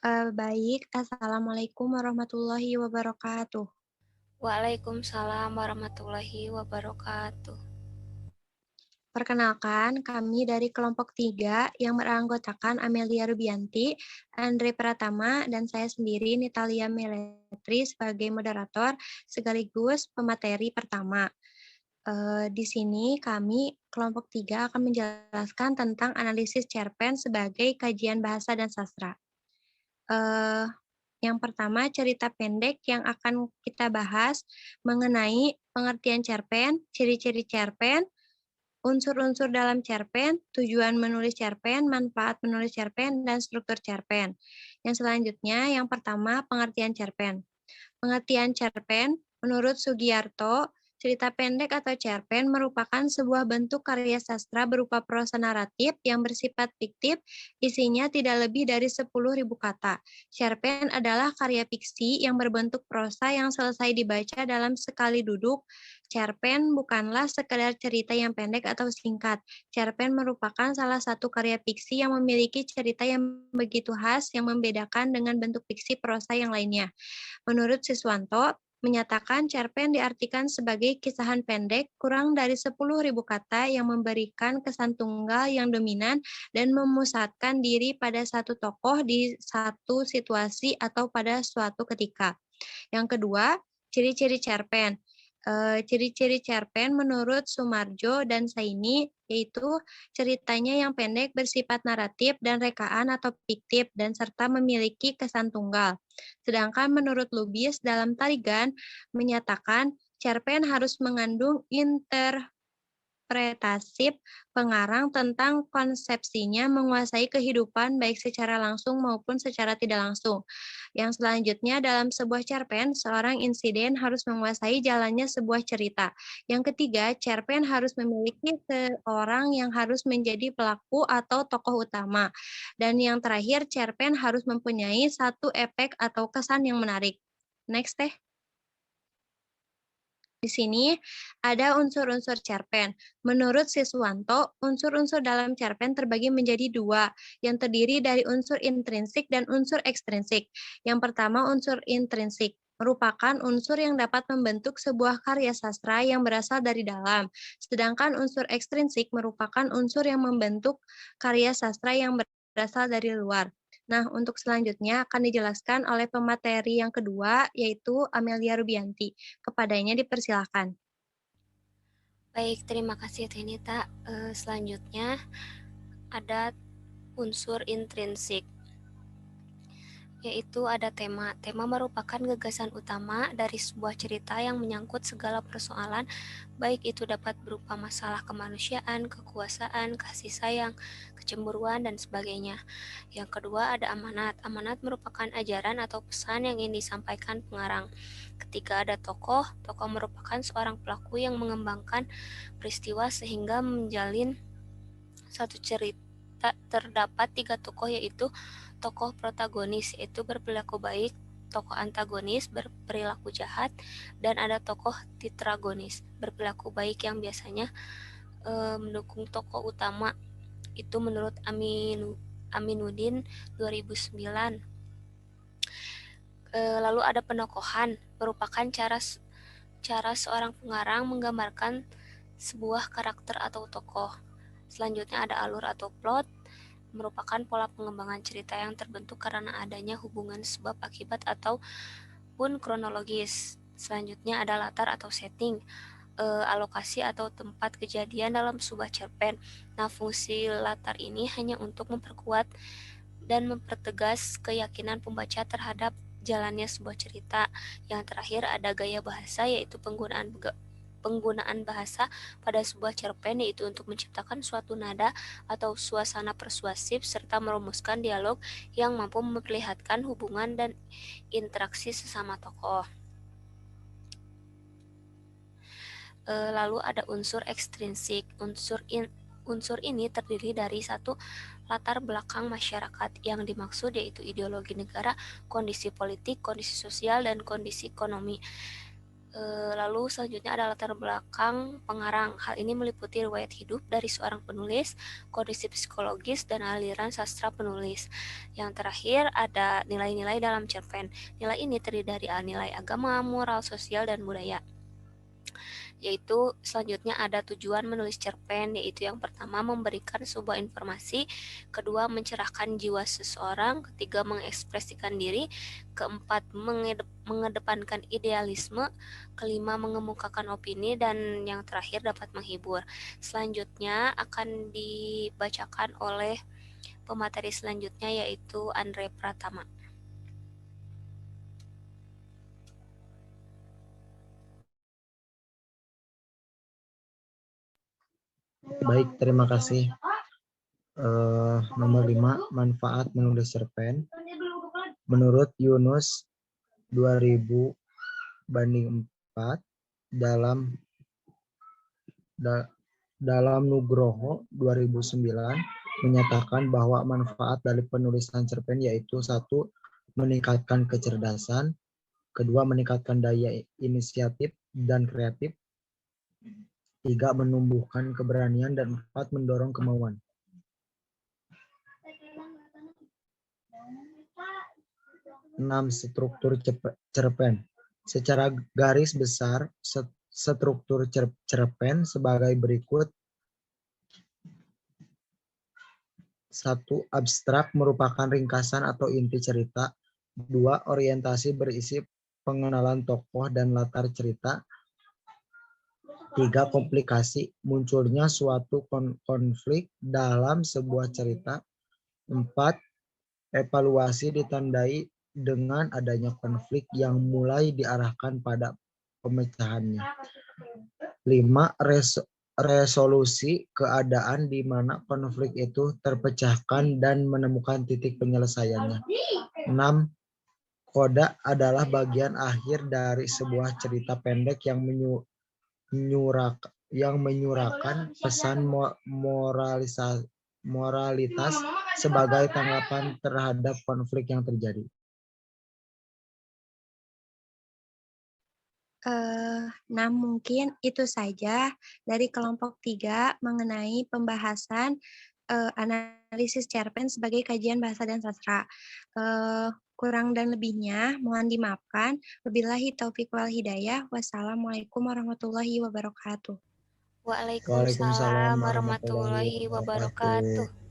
Baik. Assalamualaikum warahmatullahi wabarakatuh. Waalaikumsalam warahmatullahi wabarakatuh. Perkenalkan, kami dari kelompok 3 yang beranggotakan Amelia Rubianti, Andre Pratama, dan saya sendiri Nitalia Meletri sebagai moderator sekaligus pemateri pertama. Di sini kami kelompok 3 akan menjelaskan tentang analisis cerpen sebagai kajian bahasa dan sastra. Eee, yang pertama cerita pendek yang akan kita bahas mengenai pengertian cerpen, ciri-ciri cerpen, unsur-unsur dalam cerpen, tujuan menulis cerpen, manfaat menulis cerpen, dan struktur cerpen. Yang selanjutnya, yang pertama pengertian cerpen. Pengertian cerpen, menurut Sugiarto, cerita pendek atau cerpen merupakan sebuah bentuk karya sastra berupa prosa naratif yang bersifat fiktif, isinya tidak lebih dari 10.000 kata. Cerpen adalah karya fiksi yang berbentuk prosa yang selesai dibaca dalam sekali duduk. Cerpen bukanlah sekedar cerita yang pendek atau singkat. Cerpen merupakan salah satu karya fiksi yang memiliki cerita yang begitu khas yang membedakan dengan bentuk fiksi prosa yang lainnya. Menurut Siswanto, menyatakan cerpen diartikan sebagai kisahan pendek kurang dari 10.000 kata yang memberikan kesan tunggal yang dominan dan memusatkan diri pada satu tokoh di satu situasi atau pada suatu ketika. Yang kedua, ciri-ciri cerpen. Ciri-ciri cerpen menurut Sumarjo dan Saini yaitu ceritanya yang pendek bersifat naratif dan rekaan atau fiktif dan serta memiliki kesan tunggal. Sedangkan menurut Lubis dalam Tarigan menyatakan cerpen harus mengandung interpretatif pengarang tentang konsepsinya menguasai kehidupan baik secara langsung maupun secara tidak langsung. Yang selanjutnya dalam sebuah cerpen, seorang insiden harus menguasai jalannya sebuah cerita. Yang ketiga, cerpen harus memiliki seorang yang harus menjadi pelaku atau tokoh utama. Dan yang terakhir, cerpen harus mempunyai satu efek atau kesan yang menarik. Next teh. Di sini ada unsur-unsur cerpen. Menurut Siswanto, unsur-unsur dalam cerpen terbagi menjadi dua, yang terdiri dari unsur intrinsik dan unsur ekstrinsik. Yang pertama, unsur intrinsik merupakan unsur yang dapat membentuk sebuah karya sastra yang berasal dari dalam. Sedangkan unsur ekstrinsik merupakan unsur yang membentuk karya sastra yang berasal dari luar. Nah, untuk selanjutnya akan dijelaskan oleh pemateri yang kedua, yaitu Amelia Rubianti. Kepadanya dipersilahkan. Baik, terima kasih Tenita. Selanjutnya ada unsur intrinsik, yaitu ada tema. Tema merupakan gagasan utama dari sebuah cerita yang menyangkut segala persoalan, baik itu dapat berupa masalah kemanusiaan, kekuasaan, kasih sayang, kecemburuan, dan sebagainya. Yang kedua ada amanat. Amanat merupakan ajaran atau pesan yang ingin disampaikan pengarang. Ketiga ada tokoh. Tokoh merupakan seorang pelaku yang mengembangkan peristiwa sehingga menjalin satu cerita. Terdapat tiga tokoh, yaitu tokoh protagonis yaitu berperilaku baik, tokoh antagonis berperilaku jahat, dan ada tokoh tetragonis berperilaku baik yang biasanya mendukung tokoh utama. Itu menurut Aminuddin 2009. Lalu ada penokohan, merupakan cara seorang pengarang menggambarkan sebuah karakter atau tokoh. Selanjutnya ada alur atau plot, merupakan pola pengembangan cerita yang terbentuk karena adanya hubungan sebab akibat ataupun kronologis. Selanjutnya ada latar atau setting, alokasi atau tempat kejadian dalam sebuah cerpen. Nah, fungsi latar ini hanya untuk memperkuat dan mempertegas keyakinan pembaca terhadap jalannya sebuah cerita. Yang terakhir ada gaya bahasa, yaitu penggunaan bahasa pada sebuah cerpen, yaitu untuk menciptakan suatu nada atau suasana persuasif serta merumuskan dialog yang mampu memperlihatkan hubungan dan interaksi sesama tokoh. Lalu ada unsur ekstrinsik. Unsur ini terdiri dari satu latar belakang masyarakat yang dimaksud, yaitu ideologi negara, kondisi politik, kondisi sosial, dan kondisi ekonomi. Lalu selanjutnya ada latar belakang pengarang. Hal ini meliputi riwayat hidup dari seorang penulis, kondisi psikologis, dan aliran sastra penulis. Yang terakhir ada nilai-nilai dalam cerpen. Nilai ini terdiri dari nilai agama, moral, sosial, dan budaya. Yaitu selanjutnya ada tujuan menulis cerpen, yaitu yang pertama memberikan sebuah informasi, kedua mencerahkan jiwa seseorang, ketiga mengekspresikan diri, keempat mengedepankan idealisme, kelima mengemukakan opini, dan yang terakhir dapat menghibur. Selanjutnya akan dibacakan oleh pemateri selanjutnya, yaitu Andre Pratama. Baik, terima kasih. Nomor 5, manfaat menulis cerpen. Menurut Yunus 2000 banding 4 dalam Nugroho 2009 menyatakan bahwa manfaat dari penulisan cerpen yaitu 1. Meningkatkan kecerdasan, kedua meningkatkan daya inisiatif dan kreatif, 3. Menumbuhkan keberanian, dan 4. Mendorong kemauan. 6. Struktur cerpen. Secara garis besar, struktur cerpen sebagai berikut. 1. Abstrak merupakan ringkasan atau inti cerita. 2. Orientasi berisi pengenalan tokoh dan latar cerita. 3. Komplikasi, munculnya suatu konflik dalam sebuah cerita. 4. Evaluasi ditandai dengan adanya konflik yang mulai diarahkan pada pemecahannya. 5. Resolusi, keadaan di mana konflik itu terpecahkan dan menemukan titik penyelesaiannya. 6. Koda adalah bagian akhir dari sebuah cerita pendek yang menyuarakan pesan moralitas sebagai tanggapan terhadap konflik yang terjadi. Nah, mungkin itu saja dari kelompok 3 mengenai pembahasan analisis cerpen sebagai kajian bahasa dan sastra. Kurang dan lebihnya mohon dimaafkan. Wabillahi taufiq wal hidayah. Wassalamualaikum warahmatullahi wabarakatuh. Waalaikumsalam Waalaikumsalam warahmatullahi warahmatullahi wabarakatuh. wabarakatuh.